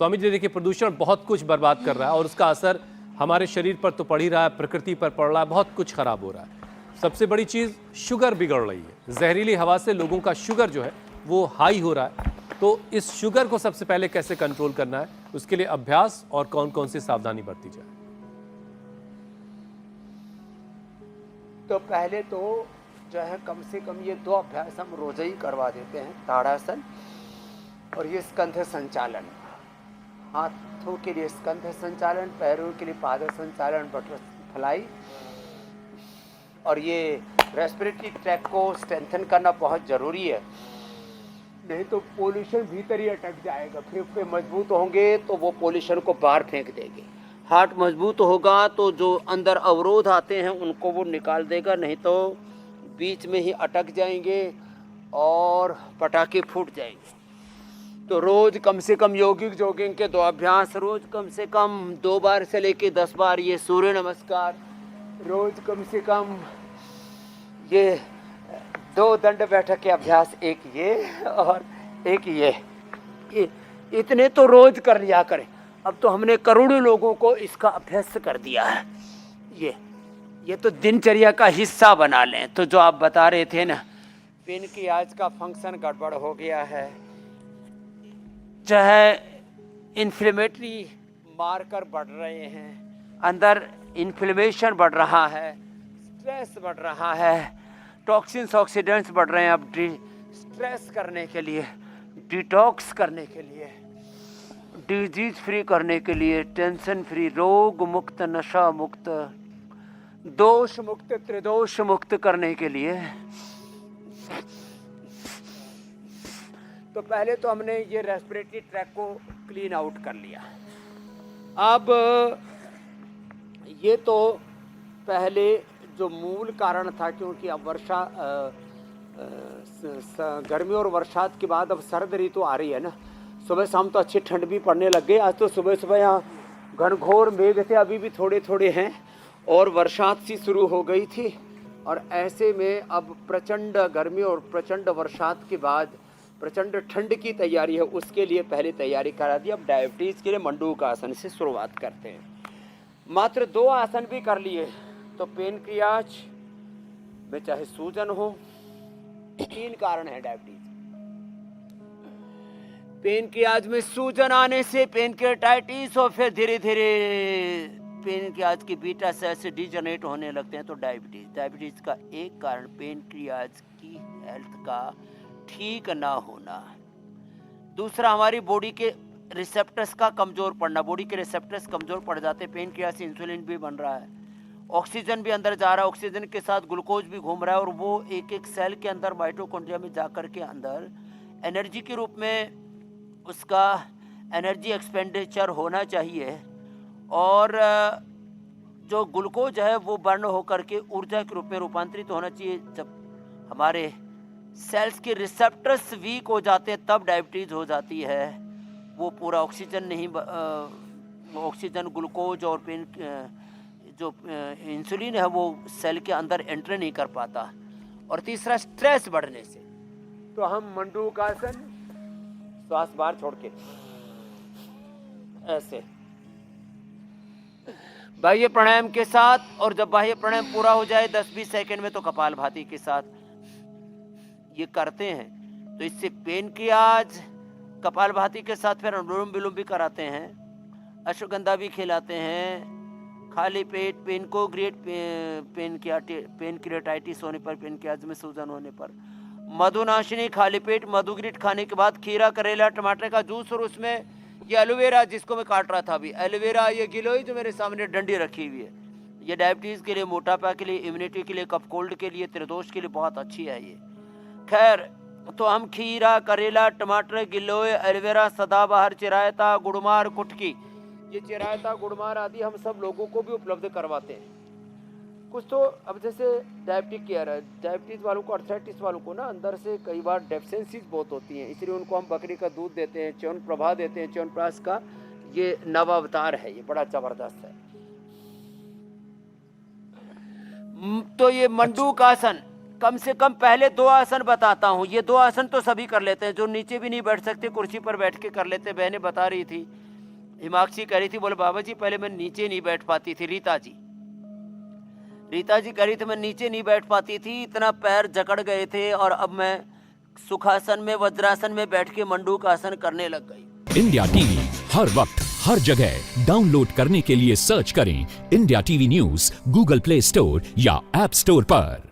स्वामी जी देखिए, प्रदूषण बहुत कुछ बर्बाद कर रहा है और उसका असर हमारे शरीर पर तो पड़ ही रहा है, प्रकृति पर पड़ रहा है, बहुत कुछ खराब हो रहा है। सबसे बड़ी चीज़ शुगर बिगड़ रही है। जहरीली हवा से लोगों का शुगर जो है वो हाई हो रहा है। तो इस शुगर को सबसे पहले कैसे कंट्रोल करना है, उसके लिए अभ्यास और कौन कौन सी सावधानी बरती जाए? तो पहले तो जो है कम से कम ये 2 अभ्यास हम रोज ही करवा देते हैं, ताड़ासन और ये स्कंध संचालन। हाथों के लिए स्कंध संचालन, पैरों के लिए पाद संचालन, बटरफ्लाई। और ये रेस्पिरेटरी ट्रैक को स्ट्रेंथन करना बहुत ज़रूरी है, नहीं तो पोल्यूशन भीतर ही अटक जाएगा। फेफड़े मजबूत होंगे तो वो पोल्यूशन को बाहर फेंक देंगे। हार्ट मजबूत होगा तो जो अंदर अवरोध आते हैं उनको वो निकाल देगा, नहीं तो बीच में ही अटक जाएंगे और पटाखे फूट जाएंगे। तो रोज कम से कम यौगिक जॉगिंग के 2 अभ्यास, रोज कम से कम 2 बार से लेके 10 बार ये सूर्य नमस्कार, रोज कम से कम ये 2 दंड बैठक के अभ्यास, एक ये और एक ये इतने तो रोज कर लिया करें। अब तो हमने करोड़ों लोगों को इसका अभ्यास कर दिया है। ये तो दिनचर्या का हिस्सा बना लें। तो जो आप बता रहे थे ना, पेन की आज का फंक्शन गड़बड़ हो गया है, चाहे इन्फ्लेमेटरी मार्कर बढ़ रहे हैं, अंदर इन्फ्लेमेशन बढ़ रहा है, स्ट्रेस बढ़ रहा है, टॉक्सिन्स ऑक्सीडेंट्स बढ़ रहे हैं। अब स्ट्रेस करने के लिए, डिटॉक्स करने के लिए, डिजीज फ्री करने के लिए, टेंशन फ्री, रोग मुक्त, नशा मुक्त, दोष मुक्त, त्रिदोष मुक्त करने के लिए तो पहले तो हमने ये रेस्पिरेटरी ट्रैक को क्लीन आउट कर लिया। अब ये तो पहले जो मूल कारण था, क्योंकि अब वर्षा गर्मी और बरसात के बाद अब सर्द ऋतु आ रही है ना, सुबह शाम तो अच्छी ठंड भी पड़ने लग गई। आज तो सुबह सुबह यहाँ घनघोर मेघ थे, अभी भी थोड़े थोड़े हैं, और बरसात सी शुरू हो गई थी। और ऐसे में अब प्रचंड गर्मी और प्रचंड बरसात के बाद प्रचंड ठंड की तैयारी है, उसके लिए पहले तैयारी करा दी। अब डायबिटीज़ के लिए मंडूक आसन से शुरुआत करते हैं। मात्र 2 आसन भी कर लिए तो पेनक्रियाज में चाहे सूजन हो, 3 कारण है डायबिटीज। पेनक्रियाज में सूजन आने से पेनक्रियाटाइटिस, और फिर धीरे धीरे पेनक्रियाज की बीटा सेल्स डिजनरेट होने लगते हैं तो डायबिटीज का एक कारण पेनक्रियाज की हेल्थ का ठीक ना होना। दूसरा, हमारी बॉडी के रिसेप्टर्स का कमज़ोर पड़ना। बॉडी के रिसेप्टर्स कमज़ोर पड़ जाते हैं, पेनक्रियाज से इंसुलिन भी बन रहा है, ऑक्सीजन भी अंदर जा रहा है, ऑक्सीजन के साथ ग्लूकोज भी घूम रहा है, और वो एक एक सेल के अंदर माइटोकॉन्ड्रिया में जाकर के अंदर एनर्जी के रूप में उसका एनर्जी एक्सपेंडिचर होना चाहिए, और जो ग्लूकोज है वो बर्न होकर के ऊर्जा के रूप में रूपांतरित होना चाहिए। जब हमारे सेल्स के रिसेप्टर्स वीक हो जाते हैं तब डायबिटीज़ हो जाती है। वो पूरा ऑक्सीजन नहीं, ऑक्सीजन, ग्लूकोज और जो इंसुलिन है वो सेल के अंदर एंटर नहीं कर पाता। और तीसरा, स्ट्रेस बढ़ने से। तो हम मंडूकासन, श्वास बाहर छोड़ के ऐसे बाह्य प्राणायाम के साथ, और जब बाह्य प्राणायाम पूरा हो जाए 10-20 सेकंड में तो कपालभाति के साथ ये करते हैं। तो इससे पेनक्रियाज, कपालभाति के साथ फिर अनुलोम विलोम भी कराते हैं, अश्वगंधा भी खिलाते हैं। खाली पेट पेनक्रियाटाइटिस होने पर, पेनक्रियाज में सूजन होने पर, मधुनाशिनी खाली पेट मधुग्रिट खाने के बाद खीरा, करेला, टमाटर का जूस, और उसमें ये एलोवेरा जिसको मैं काट रहा था अभी, एलोवेरा, ये गिलोई जो मेरे सामने डंडी रखी हुई है, ये डायबिटीज़ के लिए, मोटापा के लिए, इम्यूनिटी के लिए, कफ कोल्ड के लिए, त्रिदोष के लिए बहुत अच्छी है ये। खैर, तो हम खीरा, करेला, टमाटर, गिलोय, एलोवेरा, सदाबहार, चिरायता, गुड़मार, कुटकी, ये चिरायता, गुड़मार आदि हम सब लोगों को भी उपलब्ध करवाते हैं। कुछ तो अब जैसे डायबिटिक केयर है, डायबिटीज़ वालों को, अर्थराइटिस वालों को ना अंदर से कई बार डेफिशिएंसीज बहुत होती हैं, इसलिए उनको हम बकरी का दूध देते हैं, च्यवनप्रभा देते हैं। च्यवनप्राश का ये नव अवतार है, ये बड़ा जबरदस्त है। तो ये मंडूक आसन, कम से कम पहले 2 आसन बताता हूँ। ये 2 आसन तो सभी कर लेते हैं, जो नीचे भी नहीं बैठ सकते कुर्सी पर बैठ के कर लेते। बहनें बता रही थी हिमाक्षी कह रही थी, बोले बाबा जी पहले मैं नीचे नहीं बैठ पाती थी। रीता जी कह रही थी मैं नीचे नहीं बैठ पाती थी, इतना पैर जकड़ गए थे, और अब मैं सुखासन में, वज्रासन में बैठ के मंडूक आसन करने लग गई। इंडिया टीवी हर वक्त हर जगह डाउनलोड करने के लिए सर्च करें India TV news Google play store या ऐप स्टोर पर।